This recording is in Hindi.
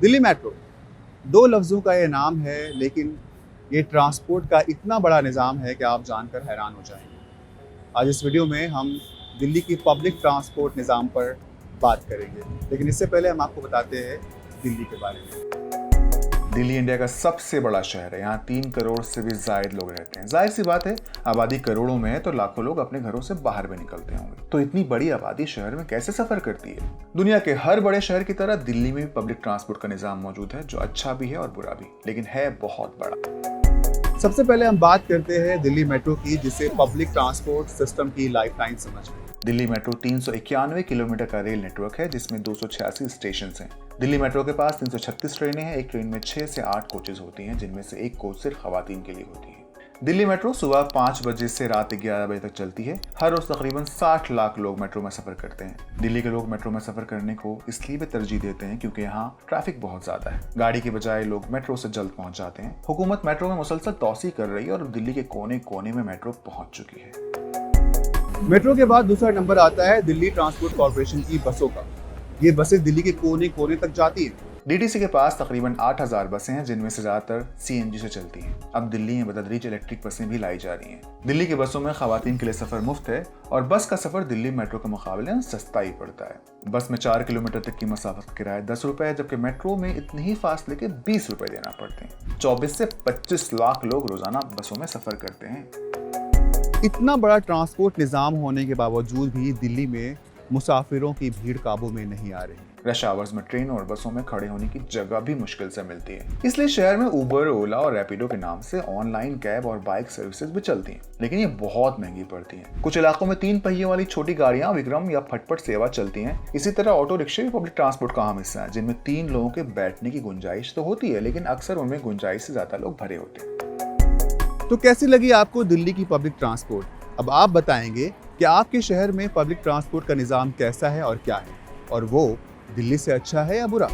दिल्ली मेट्रो दो लफ्ज़ों का ये नाम है, लेकिन ये ट्रांसपोर्ट का इतना बड़ा निज़ाम है कि आप जानकर हैरान हो जाएंगे। आज इस वीडियो में हम दिल्ली की पब्लिक ट्रांसपोर्ट निज़ाम पर बात करेंगे, लेकिन इससे पहले हम आपको बताते हैं दिल्ली के बारे में। दिल्ली इंडिया का सबसे बड़ा शहर है। यहाँ 3 करोड़ से भी ज्यादा लोग रहते हैं। जाहिर सी बात है, आबादी करोड़ों में है तो लाखों लोग अपने घरों से बाहर भी निकलते होंगे। तो इतनी बड़ी आबादी शहर में कैसे सफर करती है? दुनिया के हर बड़े शहर की तरह दिल्ली में भी पब्लिक ट्रांसपोर्ट का निजाम मौजूद है, जो अच्छा भी है और बुरा भी, लेकिन है बहुत बड़ा। सबसे पहले हम बात करते हैं दिल्ली मेट्रो की, जिसे पब्लिक ट्रांसपोर्ट सिस्टम की लाइफलाइन समझते हैं। दिल्ली मेट्रो 391 किलोमीटर का रेल नेटवर्क है, जिसमें 286 स्टेशन हैं। दिल्ली मेट्रो के पास 336 ट्रेनें हैं। एक ट्रेन में 6 से 8 कोचेज होती हैं, जिनमें से एक कोच सिर्फ खवातीन के लिए होती है। दिल्ली मेट्रो सुबह 5 बजे से रात 11 बजे तक चलती है। हर रोज तकरीबन 60 लाख लोग मेट्रो में सफर करते हैं। दिल्ली के लोग मेट्रो में सफर करने को इसलिए भी तरजीह देते हैं क्योंकि यहाँ ट्रैफिक बहुत ज्यादा है। गाड़ी की बजाय लोग मेट्रो से जल्द पहुंच जाते हैं। हुकूमत मेट्रो में मुसलसल तौसी कर रही है और दिल्ली के कोने कोने में मेट्रो पहुंच चुकी है। मेट्रो के बाद दूसरा नंबर आता है दिल्ली ट्रांसपोर्ट कॉर्पोरेशन की बसों का। ये बसें दिल्ली के कोने कोने तक जाती हैं। डीटीसी के पास तकरीबन 8000 बसें हैं, जिनमें से ज्यादातर सीएनजी से चलती हैं। अब दिल्ली में बतदरीज इलेक्ट्रिक बसें भी लाई जा रही हैं। दिल्ली की बसों में खवातीन के लिए सफर मुफ्त है और बस का सफर दिल्ली मेट्रो के मुकाबले सस्ता ही पड़ता है। बस में 4 किलोमीटर तक की मसाफत का किराया 10 रुपए है, जबकि मेट्रो में इतने ही फासले के 20 रुपए देना पड़ते हैं। 24 से 25 लाख लोग रोजाना बसों में सफर करते हैं। इतना बड़ा ट्रांसपोर्ट निज़ाम होने के बावजूद भी दिल्ली में मुसाफिरों की भीड़ काबू में नहीं आ रही। रश आवर्स में ट्रेन और बसों में खड़े होने की जगह भी मुश्किल से मिलती है। इसलिए शहर में उबर, ओला और रैपिडो के नाम से ऑनलाइन कैब और बाइक सर्विसेज भी चलती हैं, लेकिन ये बहुत महंगी पड़ती हैं। कुछ इलाकों में 3 पहियों वाली छोटी गाड़ियां विक्रम या फटफट सेवा चलती हैं। इसी तरह ऑटो रिक्शे भी पब्लिक ट्रांसपोर्ट का अहम हिस्सा है, जिनमें 3 लोगों के बैठने की गुंजाइश तो होती है, लेकिन अक्सर उनमें गुंजाइश से ज्यादा लोग भरे होते हैं। तो कैसी लगी आपको दिल्ली की पब्लिक ट्रांसपोर्ट? अब आप बताएंगे कि आपके शहर में पब्लिक ट्रांसपोर्ट का निज़ाम कैसा है और क्या है, और वो दिल्ली से अच्छा है या बुरा।